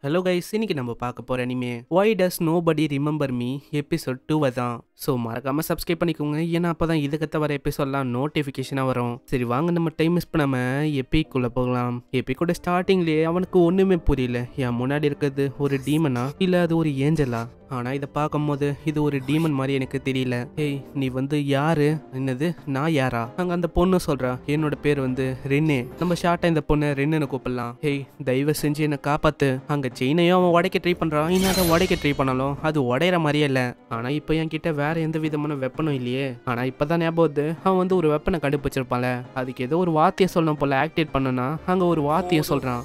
Hello guys, இன்னைக்கு நம்ம பார்க்க போற அனிமே ஒய் டஸ் நோபடி ரிமெம்பர் மீ எபிசோட் 2 தான். ஸோ மறக்காம சப்ஸ்கிரைப் பண்ணிக்கோங்க, ஏன்னா அப்பதான் இதுக்கத்த வர எபிசோட்லாம் நோட்டிஃபிகேஷனாக வரும். சரி வாங்க, நம்ம டைம் மிஸ் பண்ணாம எப்பிக்குள்ள போகலாம். எப்பிக்கோட ஸ்டார்டிங்லேயே அவனுக்கு ஒன்றுமே புரியல. என் முன்னாடி இருக்கிறது ஒரு டீமனா இல்லை அது ஒரு ஏஞ்சலா? ஆனால் இதை பார்க்கும்போது இது ஒரு டீமன் மாதிரி எனக்கு தெரியல. ஏய், நீ வந்து யாரு? என்னது நான் யாரா? அங்கே அந்த பொண்ணு சொல்கிறா, என்னோட பேர் வந்து ரென்னு. நம்ம ஷார்ட்டாக இந்த பொண்ணை ரென்னு கூப்பிடலாம். ஏய், தயவு செஞ்சு என்னை காப்பாத்து. அங்கே செயினையும் அவன் உடைக்க ட்ரை பண்ணுறான். இன்னும் அதை உடைக்க ட்ரை பண்ணாலும் அது உடையிற மாதிரியே இல்லை. ஆனால் இப்போ என் கிட்ட வேற எந்த விதமான வெப்பனும் இல்லையே. ஆனால் இப்போ தான் ஞாபகம் வருது, அவன் வந்து ஒரு வெப்பனை கண்டுபிடிச்சிருப்பான்ல. அதுக்கு ஏதோ ஒரு வார்த்தையை சொல்லணும் போல ஆக்டிவேட் பண்ணனா அங்கே ஒரு வார்த்தையை சொல்கிறான்.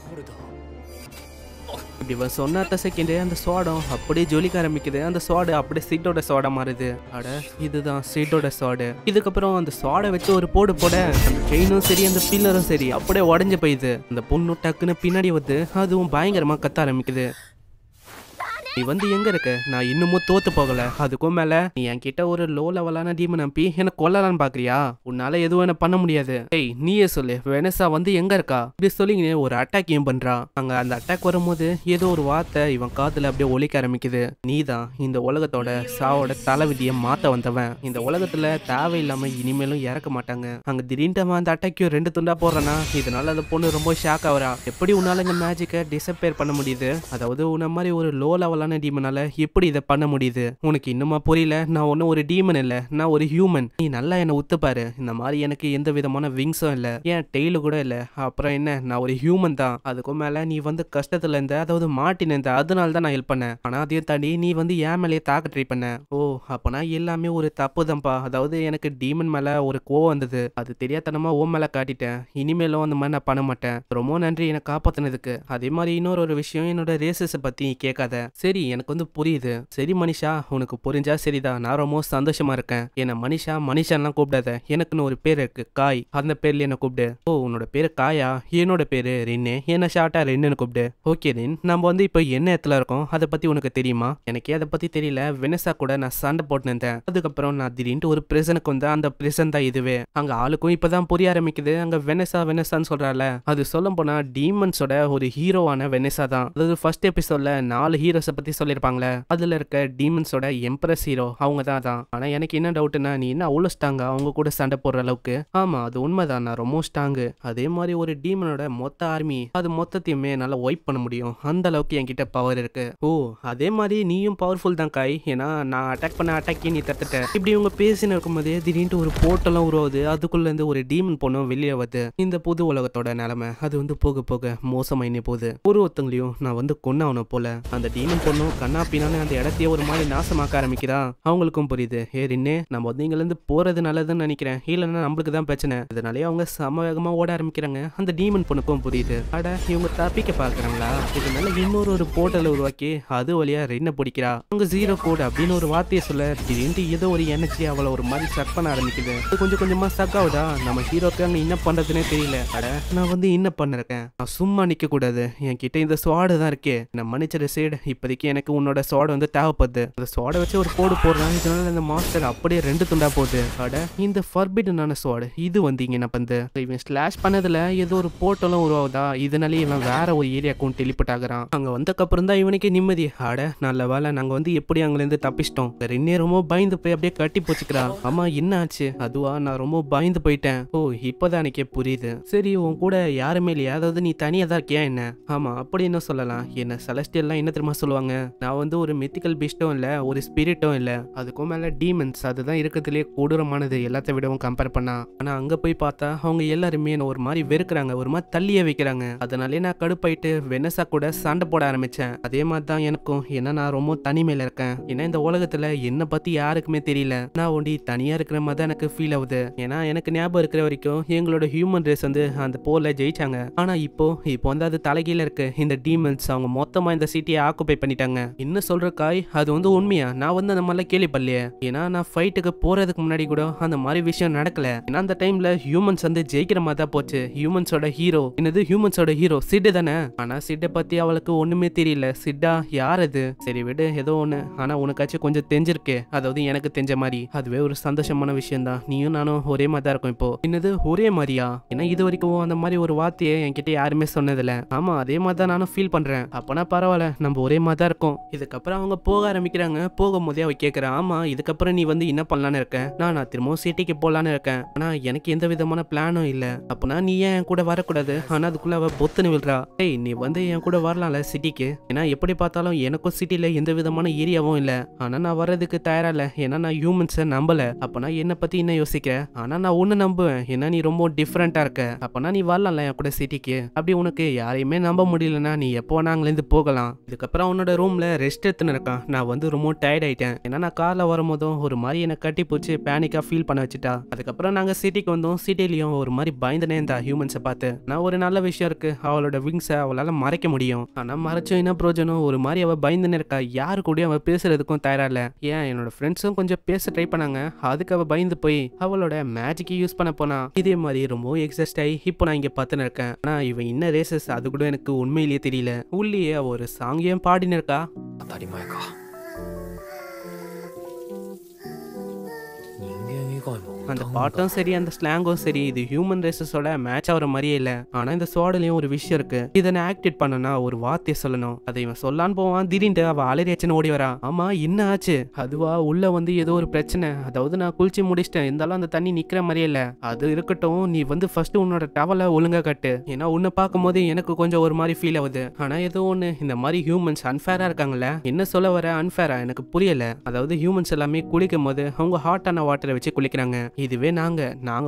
இப்படி இவன் சொன்ன அடுத்த செகண்டே அந்த சோடம் அப்படியே ஜொலிக்க ஆரம்பிக்குது. அந்த சோடு அப்படியே சீட்டோட சோடா மாறுது. அட, இதுதான் சீட்டோட சோடு. இதுக்கப்புறம் அந்த சோடை வச்சு ஒரு போட அந்த செயினும் சரி அந்த பில்லரும் சரி அப்படியே உடஞ்சு போயிடுது. அந்த பொண்ணு டக்குன்னு பின்னாடி வந்து அதுவும் பயங்கரமா கத்த ஆரம்பிக்குது. நீ வந்து எங்க இருக்க? நான் இன்னமும் தோத்து போகல. அதுக்கும் மேல நீ என்கிட்ட ஒரு லோ லெவலான டீமன் நம்பி எனக்கு கொல்லலான்னு பாக்குறியா? உன்னால எதுவும் என்ன பண்ண முடியாது. ஏய், நீயே சொல்லு, வெனசா வந்து எங்க இருக்கா? இப்படி சொல்லிங்க ஒரு அட்டாக் ஏன் பண்றான். அங்க அந்த அட்டாக் வரும்போது ஏதோ ஒரு வார்த்தை இவன் காதுல அப்படியே ஒலிக்க ஆரம்பிக்குது. நீதான் இந்த உலகத்தோட சாவோட தலைவிதியை மாத்த வந்தவன். இந்த உலகத்துல தேவையில்லாம இனிமேலும் இறக்க மாட்டாங்க. அங்க திடீர்னு அவன் அந்த அட்டாக்கையும் 2 துண்டா போடுறானா. இதனால அந்த பொண்ணு ரொம்ப ஷாக் ஆகுறா. எப்படி உன்னால இந்த மேஜிக்கை டிசப்பேர் பண்ண முடியுது? அதாவது உன்ன மாதிரி ஒரு லோ லெவலான டீமனால எப்படி இதை பண்ண முடியுது? உனக்கு இன்னுமா புரியல? நான் ஒன்னும் ஒரு டீமன் இல்ல, நான் ஒரு ஹியூமன். நீ நல்லா என்ன உத்துப்பாரு. இந்த மாதிரி எனக்கு எந்த விதமான விங்ஸும் இல்ல, ஏன் டெய்லு கூட இல்ல. அப்புறம் என்ன, நான் ஒரு ஹியூமன் தான். அதுக்கும் மேல நீ வந்து கஷ்டத்துல இருந்த, அதாவது மாட்டின இருந்த, அதனால தான் நான் ஹெல்ப் பண்ணேன். ஆனா அதையும் தாண்டி நீ வந்து ஏன் மேலேயே தாக்க ட்ரை பண்ண. ஓ, அப்பனா எல்லாமே ஒரு தப்பு தான்ப்பா. அதாவது எனக்கு டீமன் மேல ஒரு கோவம் வந்தது, அது தெரியாதனமா ஓ மேல காட்டிட்டேன். இனிமேலும் அந்த மாதிரி நான் பண்ண மாட்டேன். ரொம்ப நன்றி என்னை காப்பாத்தினதுக்கு. அதே மாதிரி இன்னொரு விஷயம், என்னோட ரேசஸை பத்தி கேட்காத. சரி, எனக்கு வந்து புரியுது. சரி மனிஷா, உனக்கு புரிஞ்சா சரிதான். நான் ரொம்ப சந்தோஷமா இருக்கேன். என்ன மனிஷா மனிஷான்லாம் கூப்பிடாத. எனக்குன்னு ஒரு பேர் இருக்கு, காய். அந்த பேர்ல என்ன கூப்பிடு. ஓ, உன்னோட பேரு காயா? என்னோட பேரு ரென்னு. என்ன ஷார்ட்டா ரென்னு கூப்பிடு. ஓகே ரென், நம்ம வந்து இப்போ என்ன இடத்துல இருக்கோம் அதை பத்தி உனக்கு தெரியுமா? எனக்கே அதை பத்தி தெரியல. வெனசா கூட நான் சண்டை போட்டு இருந்தேன். அதுக்கப்புறம் நான் திடீர்னு ஒரு பிரிசனுக்கு வந்தேன். அந்த பிரிசன் தான் இதுவே. அங்க ஆளுக்கும் இப்பதான் புரிய ஆரம்பிக்குது. அங்க வெனசான்னு சொல்றால. அது சொல்ல போனா டீமன்ஸோட ஒரு ஹீரோவான வெனசா தான். அதாவது ஃபர்ஸ்ட் எபிசோட்ல 4 ஹீரோஸை பத்தி சொல்லியிருப்பாங்களே, அதுல இருக்க டீமன்ஸோட எம்பரஸ் ஹீரோ அவங்க தான். ஆனா எனக்கு என்ன டவுட்னா, நீ என்ன அவ்வளோ ஸ்ட்ராங்கா அவங்க கூட சண்டை போடுற அளவுக்கு? ஆமா, அது உண்மைதான், நான் ரொம்ப ஸ்ட்ராங்கு. அதே மாதிரி ஒரு டீமனோட மொத்த ஆர்மி அது மொத்தத்தையுமே நல்லா ஒய்ப் பண்ண முடியும். அந்த அளவுக்கு என்கிட்ட பவர் இருக்கு. ஓ, அதே மாதிரி நீயும் பவர்ஃபுல் தான் காய். ஏன்னா நான் அட்டாக் பண்ண அட்டாக்கே நீ தட்டுட்ட. இப்படி இவங்க பேசின்னு இருக்கும்போதே திடீர்னு ஒரு போர்ட்டெல்லாம் உருவாகுது. அதுக்குள்ள இருந்து ஒரு டீமன் பொண்ணும் வெளியே வருது. இந்த புது உலகத்தோட நிலைமை அது வந்து போக போக மோசமாயினே போகுது. ஒருத்தங்களையும் நான் வந்து கொன்னாவணும் போல. அந்த டீமன் பொண்ணும் கண்ணா பின்னான்னு அந்த இடத்தையே ஒரு மாதிரி நாசமாக்க ஆரம்பிக்கிறா. அவங்களுக்கும் புரியுது, ஏ ரின்னே, நம்ம வந்து இங்க இருந்து போறது நல்லதுன்னு நினைக்கிறேன், இல்லைன்னா நம்மளுக்கு தான் பிரச்சனை. இதனாலே அவங்க சமவேகமா ஓட ஆரம்பிக்கிறாங்க. அந்த டீமன் பொண்ணுக்கும் புரியுது, அட இவங்க தப்பிக்க பாக்குறாங்களா? இதனால இன்னொரு போர்ட்டலை உருவாக்கி அது வழியா ரென்ன பிடிக்கிறா. அவங்க ஜீரோ கோட் அப்படின்னு ஒரு வார்த்தையை சொல்ல திடீர்னு ஏதோ ஒரு எனர்ஜி அவளை ஒரு மாதிரி சக் பண்ண ஆரம்பிக்குது. அது கொஞ்சம் கொஞ்சமா சக் ஆகுதா. நம்ம ஹீரோக்கு அங்க என்ன பண்றதுன்னே தெரியல. அட, நான் வந்து என்ன பண்ணிருக்கேன், நான் சும்மா நிக்க கூடாது. என் கிட்ட இந்த ஸ்வாடு தான் இருக்கே, நான் மன்னிச்சிட சைடு. இப்போதைக்கு எனக்கு உன்னோட ஸ்வாடு வந்து தேவைப்படுது. அந்த ஸ்வாடை வச்சு ஒரு போடுறான். இதனால இந்த மாஸ்டர் அப்படியே 2 துண்டா போகுது. அட, இந்த ஃபர்பிடனான ஸ்வாடு இது வந்து இங்க என்ன பண்ணுது? இவன் ஸ்லாஷ் பண்ணதுல ஏதோ ஒரு போர்ட்டலும் உருவாகுதா. இதனாலே இவன் வேற ஒரு ஏரியாக்கும் டெலிபோர்ட் ஆகுறான். அங்க வந்தக்கப்புறம் தான் இவனுக்கு நிம்மதி. அட, நல்ல வேலை நாங்க வந்து எப்படி அங்கிருந்து தப்பிச்சிட்டோம். ரென்னே ரொம்ப பயந்து போய் அப்படியே கட்டி போச்சுக்கிறான். ஆமா, என்ன ஆச்சு? அதுவா, நான் ரொம்ப பயந்து போயிட்டேன். ஓ, இப்பதான் எனக்கே புரியுது. சரி, உன் கூட யாருமே இல்லையா? அதாவது நீ தனியா தான் இருக்கியா என்ன? ஆமா, அப்படின்னு சொல்லலாம். என்ன செலஸ்டியல்லாம் என்ன தெரியுமா சொல்லுவாங்க, நான் வந்து ஒரு மித்திக்கல் பீஸ்டும் இல்ல, ஒரு ஸ்பிரிட்டும் இல்ல, அதுக்கும் மேல டீமன்ஸ் அதுதான் இருக்கிறதுலே கொடூரமானது எல்லாத்த விடவும் கம்பேர் பண்ணா. ஆனா அங்க போய் பார்த்தா அவங்க எல்லாருமே என்ன ஒரு மாதிரி வெறுக்கிறாங்க, ஒரு மாதிரி தள்ளியே வைக்கிறாங்க. அதனாலே நான் கடுப்பாயிட்டு வெனசா கூட சண்டை போட ஆரம்பிச்சேன். அதே மாதிரி தான் எனக்கும். ஏன்னா நான் ரொம்ப தனிமையில இருக்கேன். ஏன்னா இந்த உலகத்துல என்ன பத்தி யாருக்குமே தெரியல. நான் ஒண்டி தனியா இருக்கிற மாதிரி தான் எனக்கு ஃபீல் ஆகுது. ஏன்னா எனக்கு ஞாபகம் இருக்கிற வரைக்கும் எங்களோட ஹியூமன் ரேஸ் வந்து அந்த போர்ல ஜெயிச்சாங்க. ஆனா இப்போ வந்து அது தலைகீழ இருக்கு. இந்த டீமன்ஸ் அவங்க மொத்தமா இந்த சிட்டியை ஆக்குபை பண்ணிட்டாங்க. பண்ணிட்டாங்க. என்ன சொல்ற காய், அது வந்து உண்மையா? நான் வந்து அந்த மாதிரிலாம் கேள்விப்படலையே. ஏன்னா நான் ஃபைட்டுக்கு போறதுக்கு முன்னாடி கூட அந்த மாதிரி விஷயம் நடக்கல. ஏன்னா அந்த டைம்ல ஹியூமன்ஸ் வந்து ஜெயிக்கிற மாதிரி தான் போச்சு. ஹியூமன்ஸோட ஹீரோ என்னது, ஹியூமன்ஸோட ஹீரோ சிட்டு தானே. ஆனா சிட்டை பத்தி அவளுக்கு ஒண்ணுமே தெரியல. சிட்டா யார் அது? சரி விடு, ஏதோ ஒண்ணு. ஆனா உனக்காச்சும் கொஞ்சம் தெரிஞ்சிருக்கு, அதாவது எனக்கு தெரிஞ்ச மாதிரி. அதுவே ஒரு சந்தோஷமான விஷயம் தான். நீயும் நானும் ஒரே மாதிரி தான் இருக்கும் இப்போ. என்னது ஒரே மாதிரியா? ஏன்னா இது வரைக்கும் அந்த மாதிரி ஒரு வார்த்தையை என்கிட்ட யாருமே சொன்னதில்ல. ஆமா அதே மாதிரி தான் நானும் ஃபீல் பண்றேன். அப்பனா பரவாயில்ல, நம்ம ஒரே மாதிரி தான் இருக்கோம். இதுக்கப்புறம் அவங்க போக ஆரம்பிக்கிறாங்க. போகும்போதே அவ கேட்கறா, ஆமா இதுக்கப்புறம் நீ வந்து என்ன பண்ணலான்னு இருக்க? நான் திரும்பவும் சிட்டிக்கு போலான்னு இருக்கேன். ஆனா எனக்கு எந்த விதமான பிளானும் இல்ல. அப்பனா நீ ஏன் என் கூட வரக்கூடாது? ஆனா அதுக்குள்ள அவ பொத்துன்னு விழுறா. ஏய் நீ வந்து என் கூட வரலாம்ல சிட்டிக்கு. ஏன்னா எப்படி பார்த்தாலும் எனக்கும் சிட்டில எந்த விதமான ஏரியாவும் இல்ல. ஆனா நான் வர்றதுக்கு தயாரா இல்ல. ஏன்னா நான் ஹியூமன்ஸை நம்பல. அப்பனா என்ன பத்தி என்ன யோசிக்க? ஆனா நான் ஒண்ணு நம்புவேன். ஏன்னா நீ ரொம்ப டிஃபரெண்டா இருக்க. அப்பனா நீ வரலாம்ல என் கூட சிட்டிக்கு. அப்படி உனக்கு யாரையுமே நம்ப முடியலன்னா நீ எப்போ வேணா அங்கிருந்து போகலாம். இதுக்கப்புறம் அவனோட ரூம்ல ரெஸ்ட் எடுத்துன்னு இருக்கான். நான் வந்து ரொம்ப டயர்ட் ஆயிட்டேன். ஏன்னா நான் கார்ல வரும்போதும் ஒரு மாதிரி என்னை கட்டி போச்சு பேனிக்கா ஃபீல் பண்ண வச்சுட்டா. அதுக்கப்புறம் நாங்க சிட்டிக்கு வந்தோம். சிட்டிலையும் ஒரு மாதிரி பயந்துனே இருந்தா ஹியூமன்ஸை பார்த்து. நான் ஒரு நல்ல விஷயம் இருக்கு, அவளோட விங்ஸை அவளால மறைக்க முடியும். ஆனா மறைச்சும் என்ன பிரயோஜனம்? ஒரு மாதிரி அவ பயந்துன்னு இருக்கா. யாரு கூடயும் அவ பேசுறதுக்கும் தயாரா இல்ல. ஏன் என்னோட ஃப்ரெண்ட்ஸும் கொஞ்சம் பேச ட்ரை பண்ணாங்க. அதுக்கு அவ பயந்து போய் அவளோட மேஜிக்கை யூஸ் பண்ண போனா. இதே மாதிரி ரொம்ப எக்ஸஸ்ட் ஆகி இப்போ நான் இங்க பார்த்துன்னு இருக்கேன். ஆனா இவன் என்ன ரேசஸ் அது கூட எனக்கு உண்மையிலேயே தெரியல. உள்ளேயே அவ ஒரு சாங்கியம் பாடின்னு இருக்கா. 当たり前か。人間以外も அந்த பாட்டும் சரி அந்த ஸ்லாங்கும் சரி இது ஹியூமன் ரேசஸோட மேட்ச் ஆகிற மாதிரியே இல்லை. ஆனா இந்த ஸ்வாட்லயும் ஒரு விஷயம் இருக்கு. இதை நான் ஆக்டிவேட் பண்ணனா ஒரு வார்த்தையை சொல்லணும். அதை இவன் சொல்லான்னு போவான். திடீர்னு அவ அலறியாச்சுன்னு ஓடி வரா. ஆமா என்ன ஆச்சு? அதுவா உள்ள வந்து ஏதோ ஒரு பிரச்சனை. அதாவது நான் குளிச்சு முடிச்சிட்டேன், இருந்தாலும் அந்த தண்ணி நிக்கிற மாதிரியே இல்ல. அது இருக்கட்டும், நீ வந்து ஃபர்ஸ்ட் உன்னோட டவலை ஒழுங்கா கட்டு. ஏன்னா உன்னை பார்க்கும் போது எனக்கு கொஞ்சம் ஒரு மாதிரி ஃபீல் ஆகுது. ஆனா ஏதோ ஒண்ணு இந்த மாதிரி ஹியூமன்ஸ் அன்ஃபேரா இருக்காங்கல்ல. என்ன சொல்ல வர அன்ஃபேரா எனக்கு புரியல. அதாவது ஹியூமன்ஸ் எல்லாமே குளிக்கும் போது அவங்க ஹாட்டான வாட்டரை வச்சு குளிக்கிறாங்க. இதுவே நாங்க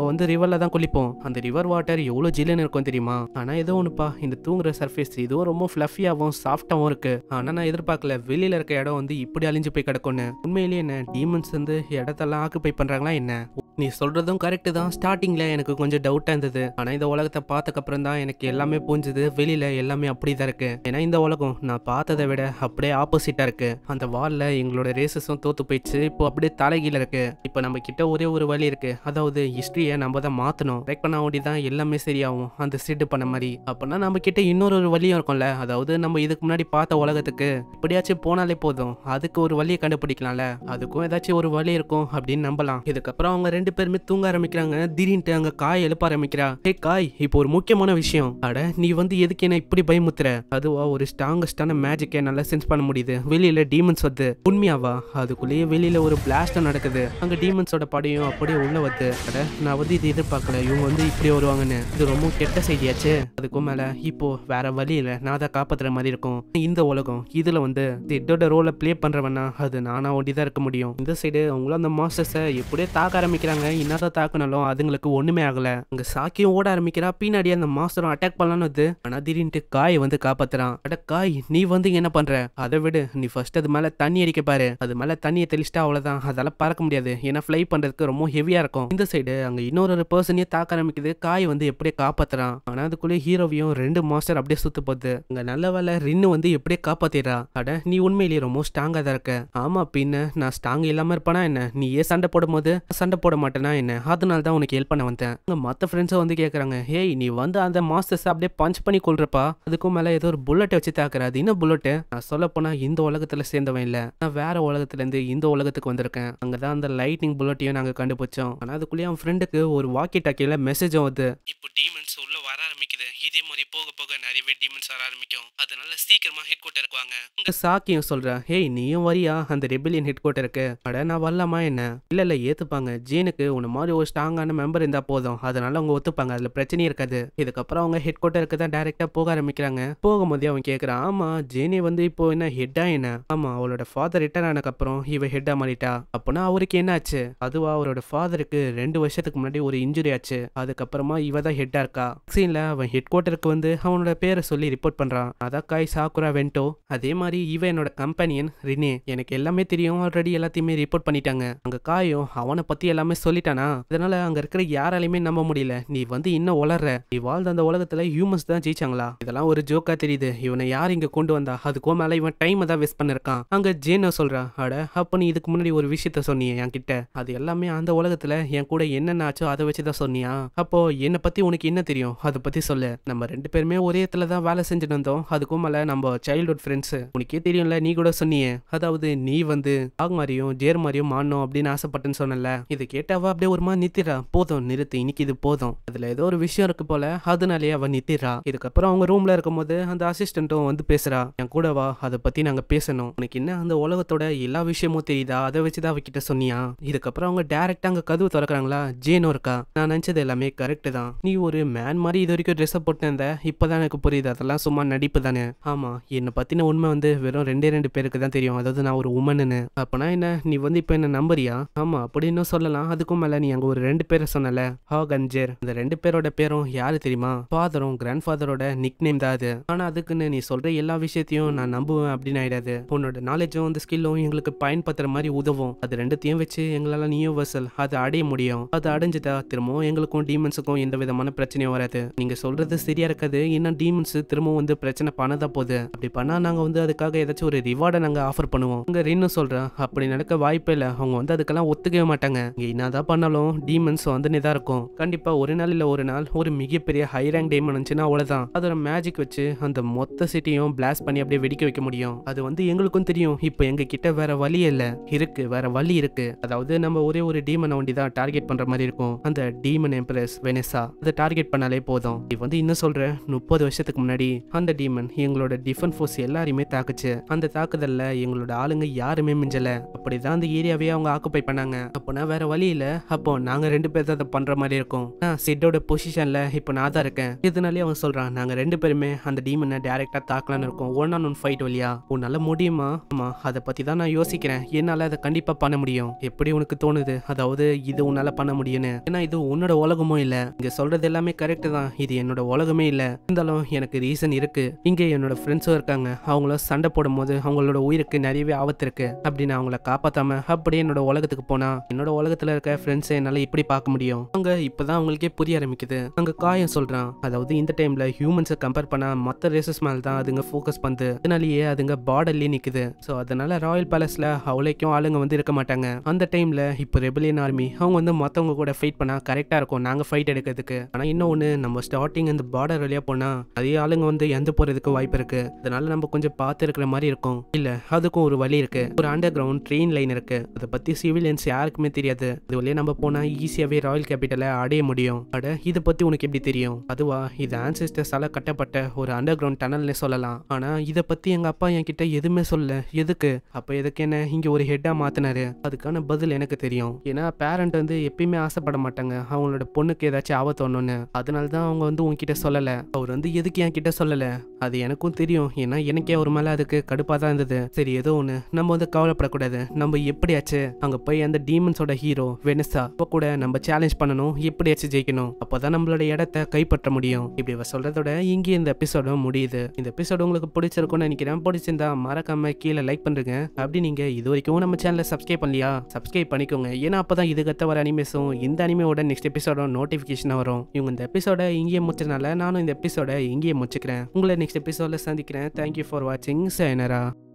வந்து ரிவர்ல தான் குளிப்போம். அந்த ரிவர் வாட்டர் எவ்வளவு ஜில்லுன்னு இருக்கும் தெரியுமா? ஆனா ஏதோ ஒண்ணுப்பா, இந்த தூங்குற சர்ஃபேஸ் இதுவும் ரொம்ப ஃபிளஃபியாவும் சாஃப்டாவும் இருக்கு. ஆனா நான் எதிர்பார்க்கல வெளியில இருக்க இடம் வந்து இப்படி அழிஞ்சு போய் கிடக்கும்னு. உண்மையிலேயே என்ன டீமன்ஸ் வந்து இடத்தெல்லாம் ஆக்குபை பண்றாங்களா என்ன? நீ சொல்றதும் கரெக்ட் தான். ஸ்டார்டிங்ல எனக்கு கொஞ்சம் டவுட்டா இருந்தது. ஆனா இந்த உலகத்தை பார்த்ததுக்கு அப்புறம் தான் எனக்கு எல்லாமே புரிஞ்சுது. வெளியில எல்லாமே அப்படிதான் இருக்கு. ஏன்னா இந்த உலகம் நான் பார்த்ததை விட அப்படியே ஆப்போசிட்டா இருக்கு. அந்த வால்ல எங்களோட ரேசஸும் தோத்து போயிடுச்சு. இப்போ அப்படியே தலைகீழ இருக்கு. இப்போ நம்ம கிட்ட ஒரே ஒரு வழி இருக்கு. அதாவது ஹிஸ்டரியை நம்ம தான் மாத்தணும். கரெக்ட் பண்ண வேண்டிதான் எல்லாமே சரியாகும். அந்த சிட்டு பண்ண மாதிரி. அப்படின்னா நம்ம கிட்ட இன்னொரு வழியும் இருக்கும்ல. அதாவது நம்ம இதுக்கு முன்னாடி பார்த்த உலகத்துக்கு இப்படியாச்சும் போனாலே போதும். அதுக்கு ஒரு வழியை கண்டுபிடிக்கலாம்ல. அதுக்கும் ஏதாச்சும் ஒரு வழி இருக்கும் அப்படின்னு நம்பலாம். இதுக்கப்புறம் அவங்க ரெண்டு பேருமே தூங்க ஆரம்பிக்கிறாங்க. திடீர்னு அங்க காய் எழுப்ப ஆரம்பிக்கிறா. ஹே காய், இப்போ ஒரு முக்கியமான விஷயம். அட நீ வந்து எதுக்கு என்ன இப்படி பயமுத்துற? அதுவா ஒரு ஸ்ட்ராங்கஸ்டான மேஜிக்கை நல்லா சென்ஸ் பண்ண முடியுது. வெளியில டீமன்ஸ் வந்து உண்மையாவா? அதுக்குள்ளேயே வெளியில ஒரு பிளாஸ்ட் நடக்குது. அங்க டீமன்ஸோட படையும் அப்படியே உள்ள வந்து. அட நான் வந்து இது எதிர்பார்க்கல, இவங்க வந்து இப்படி வருவாங்கன்னு. இது ரொம்ப கெட்ட செய்தியாச்சு. அதுக்கும் மேல இப்போ வேற வழி இல்ல, நான் தான் காப்பாத்துற மாதிரி இருக்கும். இந்த உலகம் இதுல வந்து டெட்டோட ரோலை பிளே பண்றவனா அது நானா ஒண்டிதான் இருக்க முடியும். இந்த சைடு அவங்களும் அந்த மாஸ்டர்ஸை எப்படியே தாக்க ஆரம்பிக்கிறாங்க. என்னதான் தாக்குனாலும் அதுங்களுக்கு ஒண்ணுமே ஆகல. அங்க சாக்கியும் ஓட ஆரம்பிக்கிறா. பின்னாடி அந்த மாஸ்டரும் அட்டாக் பண்ணலான்னு வந்து. ஆனா திடீர்னு காய் வந்து காப்பாத்துறான். அட காய், நீ வந்து என்ன பண்ற? அதை விடு, நீ ஃபர்ஸ்ட் அது மேல தண்ணி அடிக்க பாரு. அது மேல தண்ணியை தெளிச்சிட்டா அவ்வளவுதான். அதால பறக்க முடியாது. ஏன்னா ஃபிளை பண்றதுக்கு ரொம்ப ஹெவியா இருக்கும். இந்த சைடு அங்க இன்னொரு பர்சனையே தாக்க ஆரம்பிக்குது. காய் வந்து எப்படியே காப்பாத்துறான். ஆனா அதுக்குள்ளே ஹீரோவையும் ரெண்டு மாஸ்டர் அப்படியே சுத்து போகுது. அங்க நல்ல வேலை ரின்னு வந்து எப்படியே காப்பாத்திடுறா. அட நீ உண்மையிலேயே ரொம்ப ஸ்ட்ராங்கா தான் இருக்க. ஆமா பின்ன நான் ஸ்ட்ராங் இல்லாம இருப்பானா என்ன? நீ ஏன் சண்டை போடும் போது சண்டை போட மாட்டேனா என்ன? அதனால தான் உனக்கு ஹெல்ப் பண்ண வந்தேன். மத்த ஃப்ரெண்ட்ஸும் வந்து கேக்குறாங்க, ஹேய் நீ வந்து அந்த மாஸ்டர்ஸ் அப்படியே பஞ்ச் பண்ணி கொள்றப்பா. அதுக்கும் மேல ஏதோ ஒரு புல்லட்டை வச்சு தாக்குற. அது என்ன புல்லட்டு? நான் சொல்ல போனா இந்த உலகத்துல சேர்ந்தவன் இல்ல, நான் வேற உலகத்துல இருந்து இந்த உலகத்துக்கு வந்திருக்கேன். அங்கதான் அந்த லைட்னிங் புல்லட்டையும் நாங்க கண்டுபிடிச்சோம். ஆனா அதுக்குள்ளேயே அவன் ஃப்ரெண்டுக்கு ஒரு வாக்கி டாக்கியில மெசேஜும் வருது. இப்போ டீமன்ஸ் உள்ள வர ஆரம்பிக்குது. இதே மாதிரி போக போக நிறையவே டீமன்ஸ் வர ஆரம்பிக்கும். அதனால சீக்கிரமா ஹெட் குவார்ட்டருக்கு வாங்க. இங்க சாக்கியும் சொல்றேன், ஹேய் நீயும் வரியா அந்த ரெபெலியன் ஹெட் குவார்ட்டருக்கு? அட நான் வரலாமா என்ன? இல்ல ஏத்துப்பாங்க. ஜீனுக்கு உன்ன மாதிரி ஒரு ஸ்ட்ராங்கான மெம்பர் இருந்தா போதும். அதனால அவங்க ஒத்துப்பாங்க. அதுல பிரச்சனையே இருக்காது. இதுக்கப்புறம் அவங்க ஹெட் குவார்ட்டருக்கு தான் டைரக்டா போக ஆரம்பிக்கிறாங்க. போகும்போதே அவன் கேக்குறான், ஆமா ஜீனி வந்து இப்போ என்ன ஹெட்டா என்ன? ஆமா அவளோட ஃபாதர் ரிட்டர்ன் ஆனதுக்கு அப்புறம் இவ ஹெட்டா மாறிட்டா. அப்பனா அவருக்கு என்ன ஆச்சு? அதுவா அவரோட ஃபாதருக்கு 2 வருஷத்துக்கு முன்னாடி ஒரு இன்ஜுரி ஆச்சு. அதுக்கப்புறமா இவ தான் ஹெட்டா இருக்கா. சீன்ல அவன் ஹெட் குவார்ட்டருக்கு வந்து அவனோட பேரை சொல்லி ரிப்போர்ட் பண்றான். அதக்காய் சாக்குரா வென்டோ. அதே மாதிரி இவ என்னோட கம்பெனியன் ரினே. எனக்கு எல்லாமே தெரியும், ஆல்ரெடி எல்லாத்தையுமே ரிப்போர்ட் பண்ணிட்டாங்க. அங்க காயும் அவனை பத்தி எல்லாமே சொல்லிட்டானா, இதனால அங்க இருக்கிற யாராலையுமே நம்ப முடியல. நீ வந்து இன்னும் வளர்ற, நீ வாழ்ந்த அந்த உலகத்துல ஹியூமன்ஸ் தான் ஜெயிச்சாங்களா? இதெல்லாம் ஒரு ஜோக்கா தெரியுது. இவனை யார் இங்க கொண்டு வந்தா? அதுக்கும் மேல இவன் டைம் தான் வேஸ்ட் பண்ணிருக்கான். அங்க ஜேனோ சொல்றா, அட அப்ப நீ இதுக்கு முன்னாடி ஒரு விஷயத்த சொன்னியே என்கிட்ட, அது எல்லாமே அந்த உலகத்துல என் கூட என்னென்ன ஆச்சோ அதை வச்சுதான் சொன்னியா? அப்போ என்னை பத்தி உனக்கு என்ன தெரியும்? அதை பத்தி சொல்லு. நம்ம 2 பேருமே ஒரே இடத்துல தான் வேலை செஞ்சுட்டு இருந்தோம். அதுக்கும் மேல நம்ம சைல்ட்ஹுட் ஃப்ரெண்ட்ஸ். உனக்கே தெரியும்ல, நீ கூட சொன்னியே, அதாவது நீ வந்து ஆக் மாதிரியும் ஜேர் மாதிரியும் மாறணும் அப்படின்னு ஆசைப்பட்டேன்னு சொன்னல. இது கேட்டாவா அப்படியே ஒரு மாதிரி நித்திரா. போதும் நிறுத்து, இன்னைக்கு இது போதும். அதுல ஏதோ ஒரு விஷயம் இருக்கு போல, அதனாலேயே அவ நித்திரா. இதுக்கப்புறம் அவங்க ரூம்ல இருக்கும்போது அந்த அசிஸ்டன்ட்டும் வந்து பேசுறா, என் கூட வா, அதை பத்தி நாங்க பேசணும். உனக்கு என்ன அந்த உலகத்தோட எல்லா விஷயமும் தெரியுதா? அதை வச்சுதான் அவகிட்ட சொன்னியா? இதுக்கப்புறம் அவங்க டைரக்டா அங்க கதவு திறக்கிறாங்களா, ஜேனோ இருக்கா. நான் நினைச்சது எல்லாமே கரெக்ட் தான். நீ ஒரு மேன் மாதிரி இது வரைக்கும் ட்ரெஸ் போட்டு இருந்த, இப்பதான் எனக்கு புரியுது அதெல்லாம் சும்மா நடிப்பு தானே. ஆமா, என்னை பத்தின உண்மை வந்து வெறும் 2 பேருக்கு தான் தெரியும், அதாவது நான் ஒரு உமன்னு. அப்பனா என்ன, நீ வந்து இப்ப என்ன நம்புறியா? ஆமா அப்படின்னு சொல்லலாம். அதுக்கும் மேல நீ அங்க ஒரு 2 பேரை சொன்னல, ஹாக் அண்ட் ஜேர். இந்த 2 பேரோட பேரும் யாரு தெரியுமா? ஃபாதரும் கிராண்ட் ஃபாதரோட நிக் நேம் தான் அது. ஆனா அதுக்குன்னு நீ சொல்ற எல்லா விஷயத்தையும் நான் நம்புவேன் அப்படின்னு ஆயிடாது. உன்னோட நாலேஜும் அந்த ஸ்கில்லும் எங்களுக்கு பயன்படுத்துற மாதிரி உதவும். அது ரெண்டுத்தையும் வச்சு எங்களால யூனிவர்சல் அதை அடைய முடியும். அது அடைஞ்சுட்டா திரும்பவும் எங்களுக்கும் டீமன்ஸுக்கும் எந்த விதமான பிரச்சனையும் வராது. நீங்க சொல்றது சரியா இருக்காது. இன்னும் டீமன்ஸ் திரும்பவும் வந்து பிரச்சனை பண்ணதான் போகுது. அப்படி பண்ணா நாங்க வந்து அதுக்காக ஏதாச்சும் ஒரு ரிவார்டை நாங்க ஆஃபர் பண்ணுவோம். அங்க ரின்னு சொல்றேன், அப்படி நடக்க வாய்ப்பே இல்லை. அவங்க வந்து அதுக்கெல்லாம் ஒத்துக்கவே மாட்டாங்க. இங்க என்னதான் பண்ணாலும் டீமன்ஸ் வந்து தான் இருக்கும். கண்டிப்பா ஒரு நாள் இல்ல ஒரு நாள் ஒரு மிகப்பெரிய ஹை ரேங்க் டீமன் இருந்துச்சுன்னா அவ்வளவுதான். அதோட மேஜிக் வச்சு அந்த மொத்த சிட்டியும் பிளாஸ்ட் பண்ணி அப்படியே வெடிக்க வைக்க முடியும். அது வந்து எங்களுக்கும் தெரியும். இப்போ எங்க கிட்ட வேற வழி இல்ல. இருக்கு, வேற வழி இருக்கு. அதாவது நம்ம ஒரே ஒரு டீமனை ஒண்டி தான் டார்கெட் பண்ற மாதிரி இருக்கும். அந்த டீமன் எம்பரஸ் வெனெசா, அதை டார்கெட் பண்ணாலே போதும். இது வந்து இன்னும் சொல்ற, 30 வருஷத்துக்கு முன்னாடி அந்த டீமன் எங்களோட டிஃபென்ஸ் ஃபோர்ஸ் எல்லாரையுமே தாக்குச்சு. அந்த தாக்குதல்ல எங்களோட ஆளுங்க யாருமே மிஞ்சல. அப்படிதான் அந்த ஏரியாவே அவங்க ஆக்குபை பண்ணாங்க. அப்போனா வேற வழி இல்ல. அப்போ நாங்க 2 பேர் தான் அதை பண்ற மாதிரி இருக்கும். சிட்டோட பொசிஷன்ல இப்போ நான் தான் இருக்கேன். இதனாலே அவன் சொல்றான், நாங்க 2 பேருமே அந்த டீமனை டைரக்டா தாக்கலான்னு இருக்கோம். 1-on-1 ஃபைட் வழியா. உன்னால முடியுமா? ஆமா, அதை பத்தி தான் நான் யோசிக்கிறேன். என்னால அதை கண்டிப்பா பண்ண முடியும். எப்படி உனக்கு தோணுது? அதாவது இது உன்னால பண்ண முடியும்னு? ஏன்னா இது உன்னோட உலகமும் இல்ல. இங்க சொல்றது எல்லாமே கரெக்ட் தான். இது என்னோட உலகமே இல்ல. இருந்தாலும் எனக்கு ரீசன் இருக்கு. இங்க என்னோட ஃப்ரெண்ட்ஸும் இருக்காங்க. அவங்களும் சண்டை போடும் போது அவங்களோட உயிருக்கு நிறையவே ஆபத்து இருக்கு. அப்படின்னு அவங்கள காப்பாத்தாம அப்படியே என்னோட உலகத்துக்கு போனா என்னோட உலகத்துல இருக்க ஃப்ரெண்ட்ஸை என்னால இப்படி பார்க்க முடியும். அங்க இப்பதான் அவங்களுக்கே புரிய ஆரம்பிக்குது. அங்க காயம் சொல்றான், அதாவது இந்த டைம்ல ஹியூமன்ஸை கம்பேர் பண்ணா மத்த ரேசஸ் மேல தான் அதுங்க ஃபோக்கஸ் பண்ணுது. அதனாலேயே அதுங்க பார்டர்லயே நிக்குது. சோ அதனால ராயல் பேலஸ்ல அவ்வளோக்கும் ஆளுங்க வந்து இருக்க மாட்டாங்க. அந்த டைம்ல இப்போ ரெபலியன் ஆர்மி அவங்க வந்து மத்தவங்க கூட ஃபைட் பண்ணா கரெக்டா இருக்கும் நாங்க ஃபைட் எடுக்கிறதுக்கு. ஆனா இன்னொன்னு, நம்ம ஸ்டார்டிங் இந்த பார்டர் வழியா போனா நிறைய ஆளுங்க வந்து எந்த போறதுக்கு வாய்ப்பு இருக்கு. அதனால நம்ம கொஞ்சம் பார்த்து இருக்கிற மாதிரி இருக்கும். இல்ல அதுக்கும் ஒரு வழி இருக்கு. ஒரு அண்டர் கிரவுண்ட் ட்ரெயின் லைன் இருக்கு. அதை பத்தி சிவிலியன்ஸ் யாருக்குமே தெரியாது. இது வழியா நம்ம போனா ஈஸியாவே ராயல் கேபிட்டலை அடைய முடியும். அட இதை பத்தி உனக்கு எப்படி தெரியும்? அதுவா, இது ஆன்செஸ்டர்ஸால கட்டப்பட்ட ஒரு அண்டர் கிரவுண்ட் டனல்னு சொல்லலாம். ஆனா இதை பத்தி எங்க அப்பா என்கிட்ட எதுவுமே சொல்ல. எதுக்கு? அப்ப எதுக்கு என்ன இங்க ஒரு ஹெட்டா மாத்தினாரு? அதுக்கான பதில் எனக்கு தெரியும். ஏன்னா பேரண்ட் வந்து எப்பயுமே ஆசைப்பட மாட்டாங்க அவங்களோட பொண்ணுக்கு ஏதாச்சும் ஆபத்தோன்னு. அதனாலதான் அவங்க வந்து உன்கிட்ட சொல்லல. அவர் வந்து எதுக்கு என்கிட்ட சொல்லல அது எனக்கும் தெரியும். ஏன்னா எனக்கே ஒரு மேல அதுக்கு கடுப்பா தான் இருந்தது. சரி ஏதோ ஒண்ணு, நம்ம வந்து கவலைப்படக்கூடாது. நம்ம எப்படியாச்சு அங்க போய் அந்த டீமன்ஸோட ஹீரோ வெனெசா கூட நம்ம சேலஞ்ச் பண்ணணும். எப்படியாச்சும் ஜெயிக்கணும். அப்பதான் நம்மளோட இடத்தை கைப்பற்ற முடியும். இப்படி சொல்றதோட இங்கே இந்த எபிசோடும் முடியுது. இந்த எபிசோடு உங்களுக்கு பிடிச்சிருக்கும்னு நினைக்கிறேன். பிடிச்சிருந்தா மறக்காம கீழே லைக் பண்றீங்க. அப்படி நீங்க இது வரைக்கும் நம்ம சேனலை சப்ஸ்கிரைப் பண்ணலையா, சப்ஸ்கிரைப் பண்ணிக்கோங்க. ஏன்னா அப்பதான் இதுக்கத்த வர அனிமேஸும் இந்த அனிமையோட நெக்ஸ்ட் எபிசோட நோட்டிபிகேஷன் வரும். இவங்க இந்த எபிசோட இங்கேயே முடிச்சதுனால நானும் இந்த எபிசோட இங்கேயே முடிச்சுக்கிறேன். உங்களை நெக்ஸ்ட் எபிசோட்ல சந்திக்கிறேன். தேங்க்யூ ஃபார் வாட்சிங். sayonara.